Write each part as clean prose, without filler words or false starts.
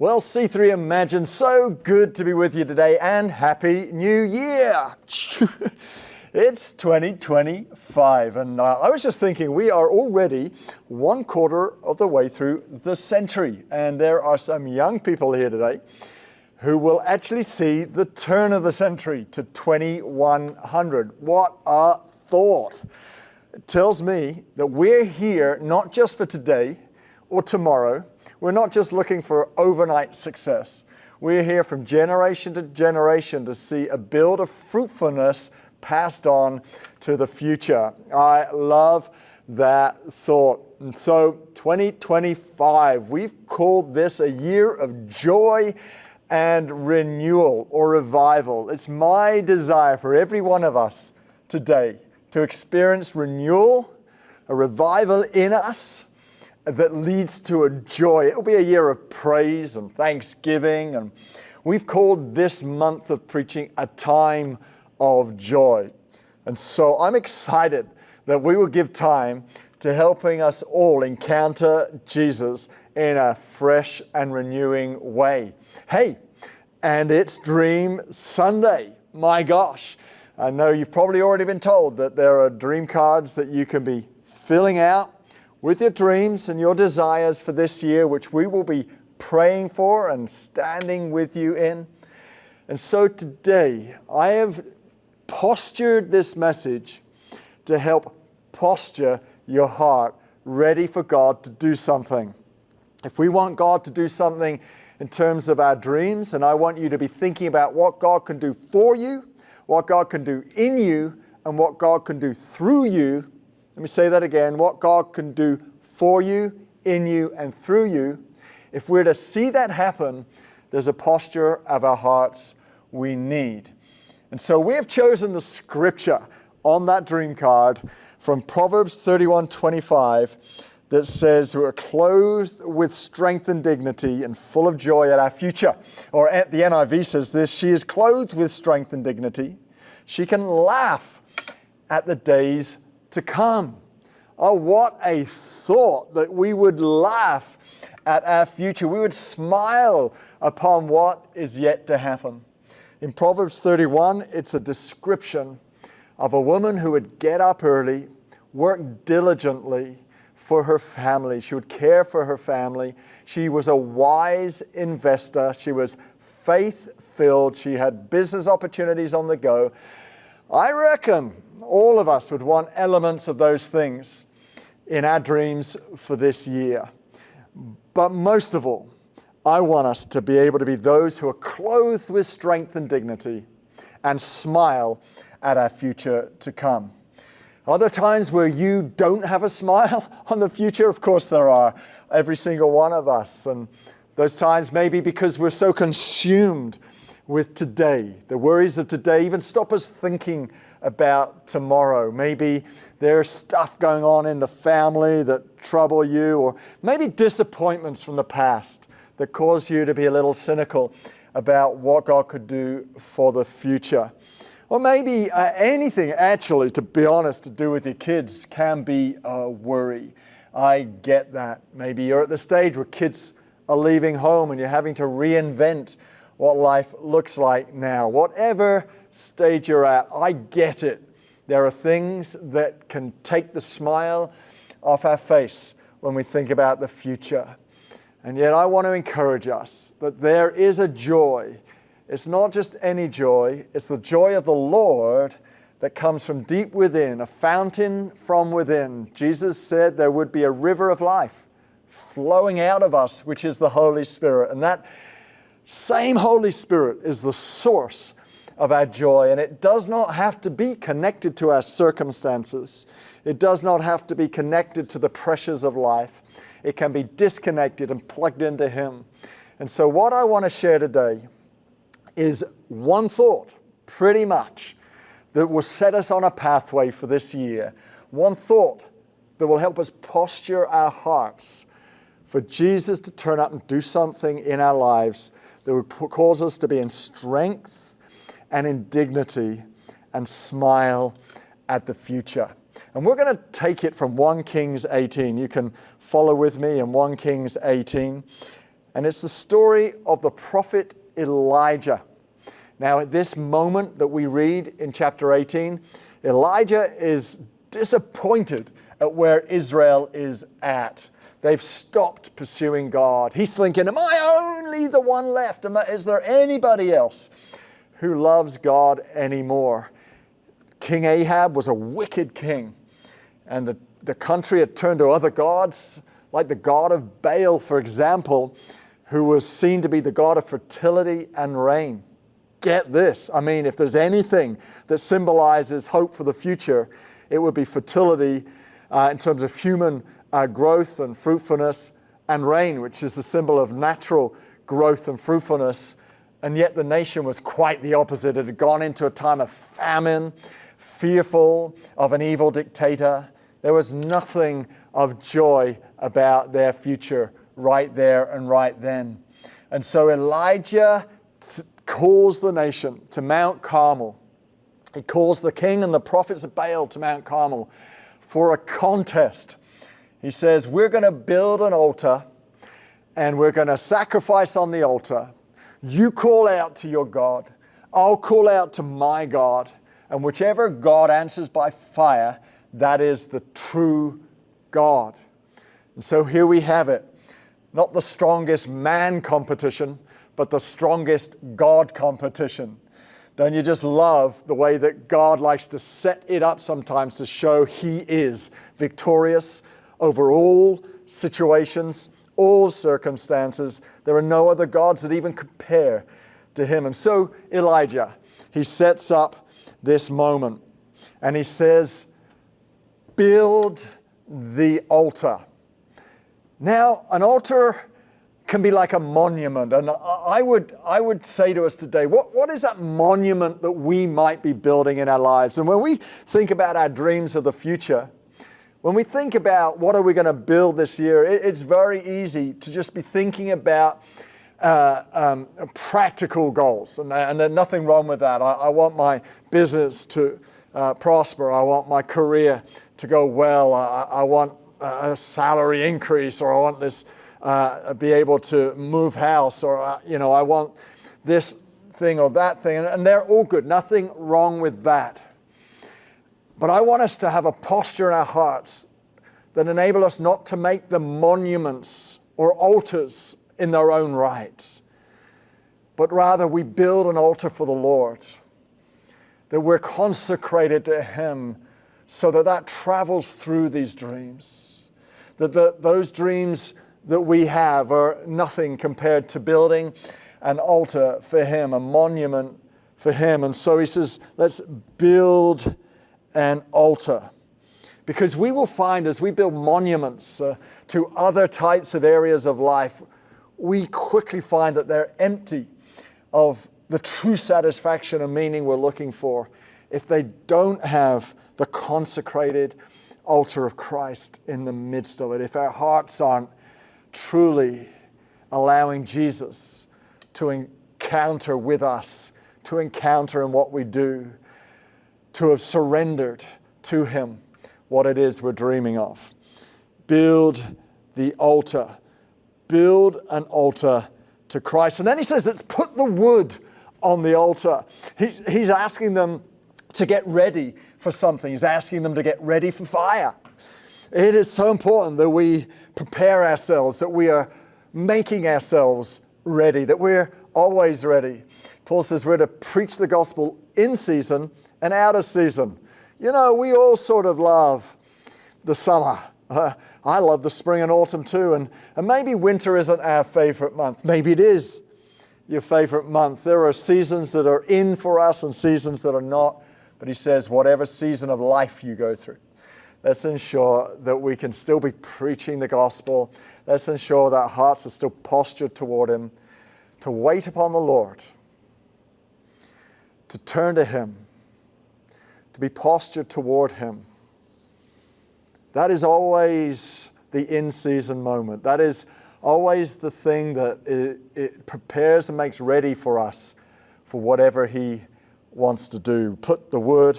Well, C3 Imagine, so good to be with you today, and Happy New Year! It's 2025, and I was just thinking we are already 1/4 of the way through the century, and there are some young people here today who will actually see the turn of the century to 2100. What a thought! It tells me that we're here not just for today or tomorrow. We're not just looking for overnight success. We're here from generation to generation to see a build of fruitfulness passed on to the future. I love that thought. And so 2025, we've called this a year of joy and renewal or revival. It's my desire for every one of us today to experience renewal, a revival in us that leads to a joy. It'll be a year of praise and thanksgiving, and we've called this month of preaching a time of joy. And so I'm excited that we will give time to helping us all encounter Jesus in a fresh and renewing way. Hey, and it's Dream Sunday. My gosh, I know you've probably already been told that there are dream cards that you can be filling out with your dreams and your desires for this year, which we will be praying for and standing with you in. And so today, I have postured this message to help posture your heart ready for God to do something. If we want God to do something in terms of our dreams, and I want you to be thinking about what God can do for you, what God can do in you, and what God can do through you. Let me say that again, what God can do for you, in you, and through you. If we're to see that happen, there's a posture of our hearts we need. And so we have chosen the scripture on that dream card from Proverbs 31:25 that says we're clothed with strength and dignity and full of joy at our future. Or at the NIV says this, she is clothed with strength and dignity. She can laugh at the days to come. Oh, what a thought that we would laugh at our future. We would smile upon what is yet to happen. In Proverbs 31, it's a description of a woman who would get up early, work diligently for her family. She would care for her family. She was a wise investor. She was faith-filled. She had business opportunities on the go. I reckon all of us would want elements of those things in our dreams for this year. But most of all, I want us to be able to be those who are clothed with strength and dignity and smile at our future to come. Are there times where you don't have a smile on the future? Of course there are, every single one of us. And those times maybe because we're so consumed with today. The worries of today even stop us thinking about tomorrow. Maybe there's stuff going on in the family that trouble you, or maybe disappointments from the past that cause you to be a little cynical about what God could do for the future. Or maybe anything actually, to be honest, to do with your kids can be a worry. I get that. Maybe you're at the stage where kids are leaving home and you're having to reinvent what life looks like now. Whatever stage you're at, I get it. There are things that can take the smile off our face when we think about the future. And yet I want to encourage us that there is a joy. It's not just any joy, it's the joy of the Lord that comes from deep within, a fountain from within. Jesus said there would be a river of life flowing out of us, which is the Holy Spirit. And that same Holy Spirit is the source of our joy, and it does not have to be connected to our circumstances. It does not have to be connected to the pressures of life. It can be disconnected and plugged into Him. And so what I want to share today is one thought, pretty much, that will set us on a pathway for this year. One thought that will help us posture our hearts for Jesus to turn up and do something in our lives that would cause us to be in strength and in dignity and smile at the future. And we're going to take it from 1 Kings 18. You can follow with me in 1 Kings 18. And it's the story of the prophet Elijah. Now, at this moment that we read in chapter 18, Elijah is disappointed at where Israel is at. They've stopped pursuing God. He's thinking, am I only the one left? Is there anybody else who loves God anymore? King Ahab was a wicked king, and the country had turned to other gods, like the god of Baal, for example, who was seen to be the god of fertility and rain. Get this, if there's anything that symbolizes hope for the future, it would be fertility in terms of human growth and fruitfulness, and rain, which is a symbol of natural growth and fruitfulness. And yet the nation was quite the opposite. It had gone into a time of famine, fearful of an evil dictator. There was nothing of joy about their future right there and right then. And so Elijah calls the nation to Mount Carmel. He calls the king and the prophets of Baal to Mount Carmel for a contest. He says, we're going to build an altar and we're going to sacrifice on the altar. You call out to your God. I'll call out to my God. And whichever God answers by fire, that is the true God. And so here we have it. Not the strongest man competition, but the strongest God competition. Don't you just love the way that God likes to set it up sometimes to show He is victorious over all situations, all circumstances. There are no other gods that even compare to Him. And so Elijah, he sets up this moment and he says, build the altar. Now, an altar can be like a monument. And I would say to us today, what is that monument that we might be building in our lives? And when we think about our dreams of the future, when we think about what are we going to build this year, it's very easy to just be thinking about practical goals. And there's nothing wrong with that. I want my business to prosper. I want my career to go well. I want a salary increase, or I want this be able to move house, or I want this thing or that thing, and they're all good. Nothing wrong with that. But I want us to have a posture in our hearts that enable us not to make them monuments or altars in their own right, but rather we build an altar for the Lord, that we're consecrated to Him, so that travels through these dreams, that those dreams that we have are nothing compared to building an altar for Him, a monument for Him. And so he says, let's build an altar. Because we will find as we build monuments to other types of areas of life, we quickly find that they're empty of the true satisfaction and meaning we're looking for if they don't have the consecrated altar of Christ in the midst of it. If our hearts aren't truly allowing Jesus to encounter with us, to encounter in what we do, to have surrendered to Him what it is we're dreaming of. Build the altar. Build an altar to Christ. And then he says, let's put the wood on the altar. He's asking them to get ready for something. He's asking them to get ready for fire. It is so important that we prepare ourselves, that we are making ourselves ready, that we're always ready. Paul says we're to preach the gospel in season and out of season. We all sort of love the summer. I love the spring and autumn too. And maybe winter isn't our favorite month. Maybe it is your favorite month. There are seasons that are in for us and seasons that are not. But he says, whatever season of life you go through, let's ensure that we can still be preaching the gospel. Let's ensure that our hearts are still postured toward Him, to wait upon the Lord, to turn to Him, to be postured toward Him. That is always the in-season moment. That is always the thing that it prepares and makes ready for us for whatever He wants to do. Put the wood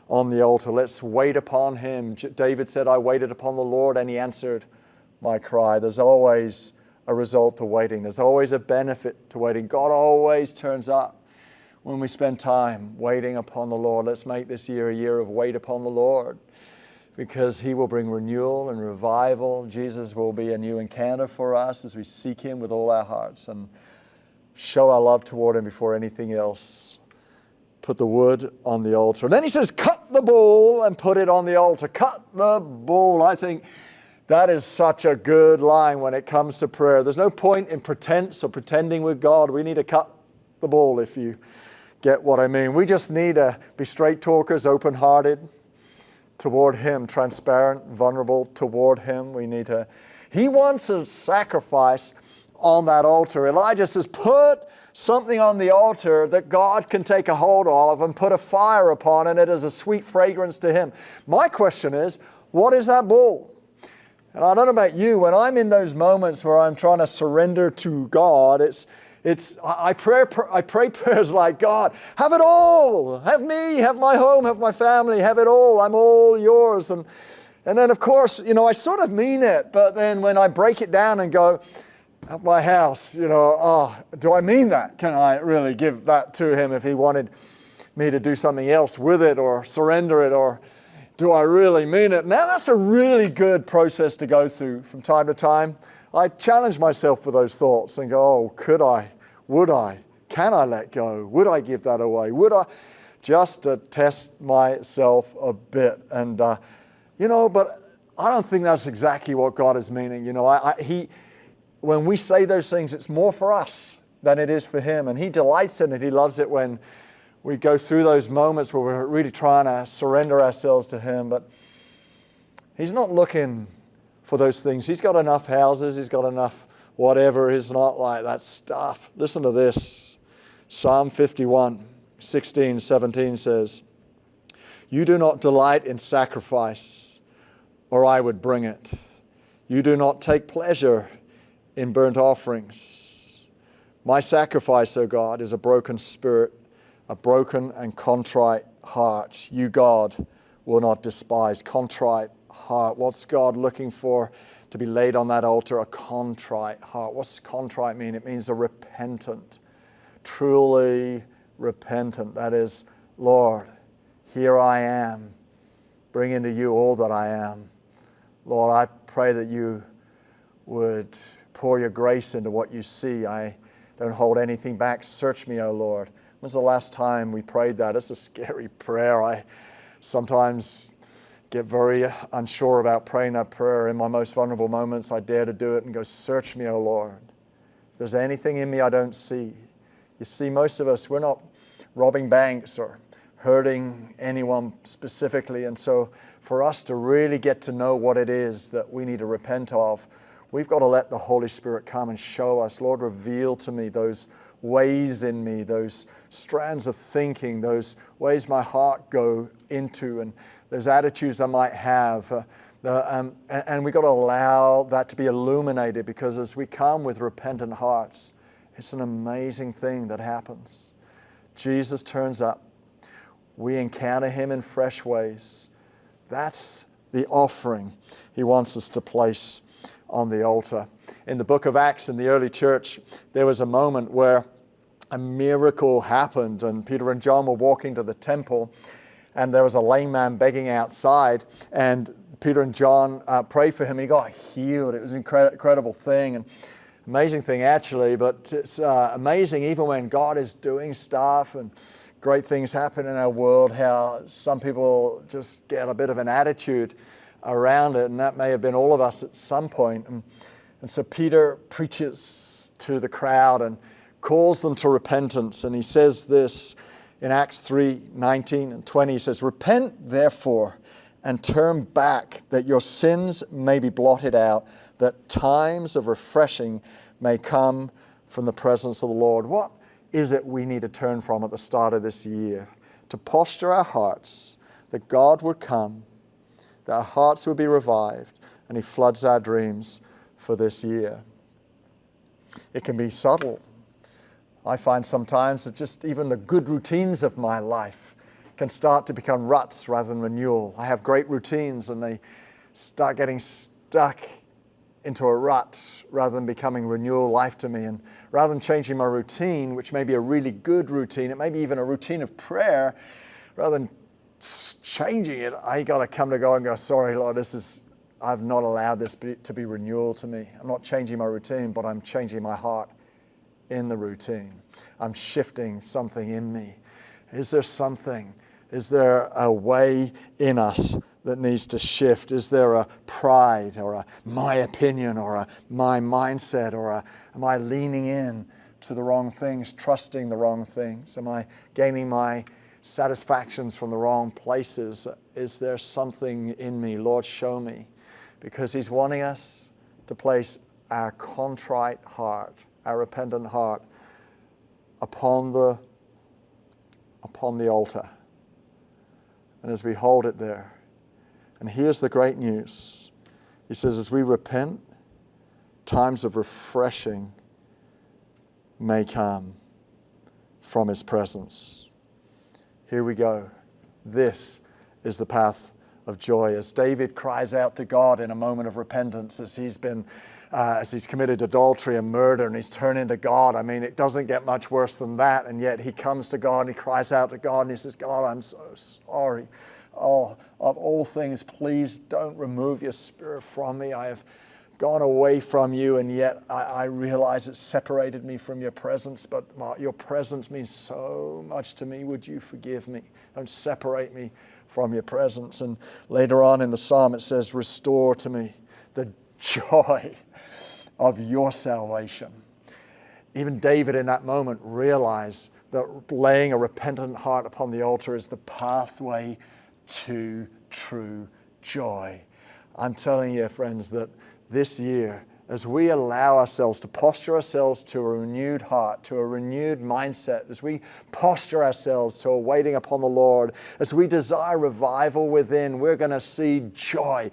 on the altar. Let's wait upon Him. David said, I waited upon the Lord and He answered my cry. There's always a result to waiting. There's always a benefit to waiting. God always turns up when we spend time waiting upon the Lord. Let's make this year a year of wait upon the Lord, because He will bring renewal and revival. Jesus will be a new encounter for us as we seek Him with all our hearts and show our love toward Him before anything else. Put the wood on the altar. And then He says, cut the bull and put it on the altar. Cut the bull. I think that is such a good line when it comes to prayer. There's no point in pretense or pretending with God. We need to cut the bull, if you get what I mean. We just need to be straight talkers, open-hearted toward Him, transparent, vulnerable toward Him. He wants a sacrifice on that altar. Elijah says, put something on the altar that God can take a hold of and put a fire upon, and it is a sweet fragrance to Him. My question is, what is that bull? And I don't know about you, when I'm in those moments where I'm trying to surrender to God, I pray prayers like, God, have it all. Have me, have my home, have my family, have it all. I'm all yours. And then, of course, I sort of mean it. But then when I break it down and go, have my house, do I mean that? Can I really give that to Him if He wanted me to do something else with it or surrender it? Or do I really mean it? Now, that's a really good process to go through from time to time. I challenge myself with those thoughts and go, oh, could I? Would I? Can I let go? Would I give that away? Would I? Just to test myself a bit. And, but I don't think that's exactly what God is meaning. When we say those things, it's more for us than it is for Him. And He delights in it. He loves it when we go through those moments where we're really trying to surrender ourselves to Him. But He's not looking for those things. He's got enough houses. He's got enough whatever. He's not like that stuff. Listen to this. Psalm 51, 16, 17 says, you do not delight in sacrifice, or I would bring it. You do not take pleasure in burnt offerings. My sacrifice, O God, is a broken spirit, a broken and contrite heart. You, God, will not despise. Contrite heart. What's God looking for to be laid on that altar? A contrite heart. What's contrite mean? It means a repentant, truly repentant. That is, Lord, here I am. Bring into you all that I am. Lord, I pray that you would pour your grace into what you see. I don't hold anything back. Search me, O Lord. When's the last time we prayed that? It's a scary prayer. I sometimes get very unsure about praying that prayer. In my most vulnerable moments, I dare to do it and go, search me, O Lord. If there's anything in me I don't see. You see, most of us, we're not robbing banks or hurting anyone specifically. And so for us to really get to know what it is that we need to repent of, we've got to let the Holy Spirit come and show us. Lord, reveal to me those ways in me, those strands of thinking, those ways my heart go into, and those attitudes I might have. And we've got to allow that to be illuminated, because as we come with repentant hearts, it's an amazing thing that happens. Jesus turns up. We encounter Him in fresh ways. That's the offering He wants us to place on the altar. In the book of Acts in the early church, there was a moment where a miracle happened, and Peter and John were walking to the temple, and there was a lame man begging outside, and Peter and John prayed for him, and he got healed. It was an incredible thing, and amazing thing actually, but it's amazing even when God is doing stuff and great things happen in our world, how some people just get a bit of an attitude around it, and that may have been all of us at some point. And so Peter preaches to the crowd and calls them to repentance, and he says this in Acts 3:19 and 20. He says, repent therefore and turn back, that your sins may be blotted out, that times of refreshing may come from the presence of the Lord. What is it we need to turn from at the start of this year? To posture our hearts that God would come, that our hearts would be revived, and He floods our dreams for this year. It can be subtle. I find sometimes that just even the good routines of my life can start to become ruts rather than renewal. I have great routines, and they start getting stuck into a rut rather than becoming renewal life to me. And rather than changing my routine, which may be a really good routine, it may be even a routine of prayer, rather than changing it, I got to come to God and go, sorry, Lord, I've not allowed this to be renewal to me. I'm not changing my routine, but I'm changing my heart in the routine. I'm shifting something in me. Is there something? Is there a way in us that needs to shift? Is there a pride or a my opinion or a my mindset or am I leaning in to the wrong things, trusting the wrong things? Am I gaining my satisfactions from the wrong places? Is there something in me? Lord, show me. Because He's wanting us to place our contrite heart, our repentant heart, upon the altar. And as we hold it there, and here's the great news. He says, as we repent, times of refreshing may come from His presence. Here we go. This is the path of joy. As David cries out to God in a moment of repentance, as he's committed adultery and murder and he's turning to God. I mean, it doesn't get much worse than that. And yet he comes to God and he cries out to God and he says, God, I'm so sorry. Oh, of all things, please don't remove your Spirit from me. I have gone away from you, and yet I realize it's separated me from your presence, but your presence means so much to me. Would you forgive me? Don't separate me from your presence. And later on in the psalm it says, restore to me the joy of your salvation. Even David in that moment realized that laying a repentant heart upon the altar is the pathway to true joy. I'm telling you, friends, that this year, as we allow ourselves to posture ourselves to a renewed heart, to a renewed mindset, as we posture ourselves to a waiting upon the Lord, as we desire revival within, we're going to see joy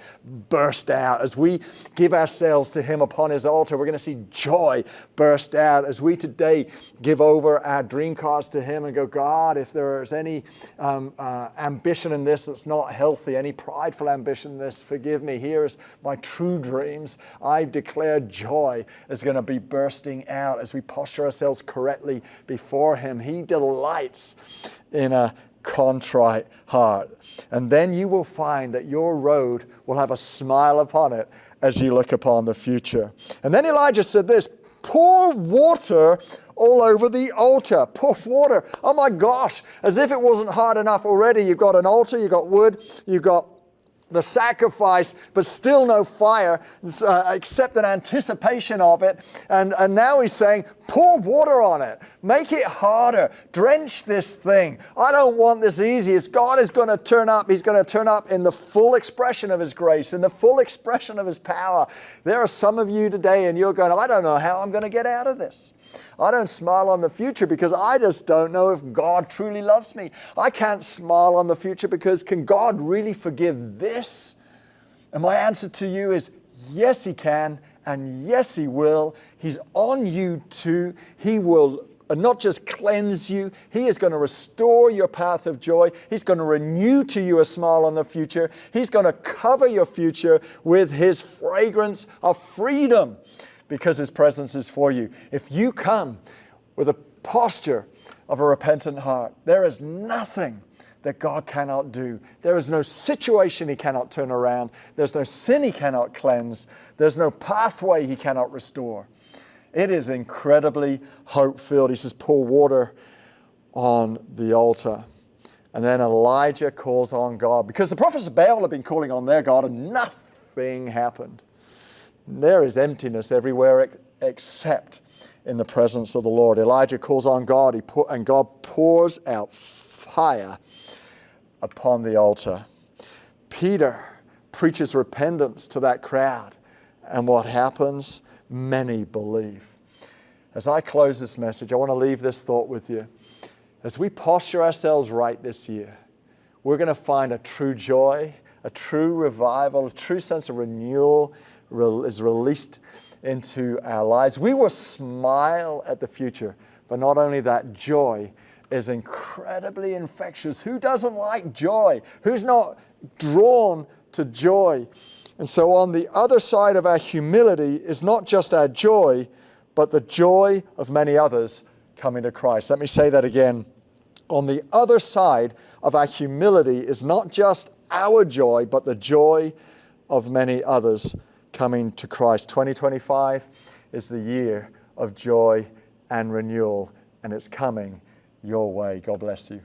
burst out. As we give ourselves to Him upon His altar, we're going to see joy burst out. As we today give over our dream cars to Him and go, God, if there is any ambition in this that's not healthy, any prideful ambition in this, forgive me. Here's my true dreams. I declare joy is going to be bursting out as we posture ourselves correctly before Him. He delights in a contrite heart. And then you will find that your road will have a smile upon it as you look upon the future. And then Elijah said this, pour water all over the altar. Pour water. Oh my gosh, as if it wasn't hard enough already. You've got an altar, you've got wood, you've got the sacrifice, but still no fire, except an anticipation of it. And now he's saying, pour water on it. Make it harder. Drench this thing. I don't want this easy. If God is going to turn up, He's going to turn up in the full expression of His grace, in the full expression of His power. There are some of you today and you're going, I don't know how I'm going to get out of this. I don't smile on the future because I just don't know if God truly loves me. I can't smile on the future because can God really forgive this? And my answer to you is yes, He can, and yes, He will. He's on you too. He will not just cleanse you, He is going to restore your path of joy. He's going to renew to you a smile on the future. He's going to cover your future with His fragrance of freedom, because His presence is for you. If you come with a posture of a repentant heart, there is nothing that God cannot do. There is no situation He cannot turn around. There's no sin He cannot cleanse. There's no pathway He cannot restore. It is incredibly hope-filled. He says, pour water on the altar. And then Elijah calls on God, because the prophets of Baal have been calling on their God and nothing happened. There is emptiness everywhere except in the presence of the Lord. Elijah calls on God, and God pours out fire upon the altar. Peter preaches repentance to that crowd, and what happens? Many believe. As I close this message, I want to leave this thought with you. As we posture ourselves right this year, we're going to find a true joy, a true revival, a true sense of renewal is released into our lives. We will smile at the future, but not only that, joy is incredibly infectious. Who doesn't like joy? Who's not drawn to joy? And so on the other side of our humility is not just our joy, but the joy of many others coming to Christ. Let me say that again. On the other side of our humility is not just our joy, but the joy of many others coming to Christ. 2025 is the year of joy and renewal, and it's coming your way. God bless you.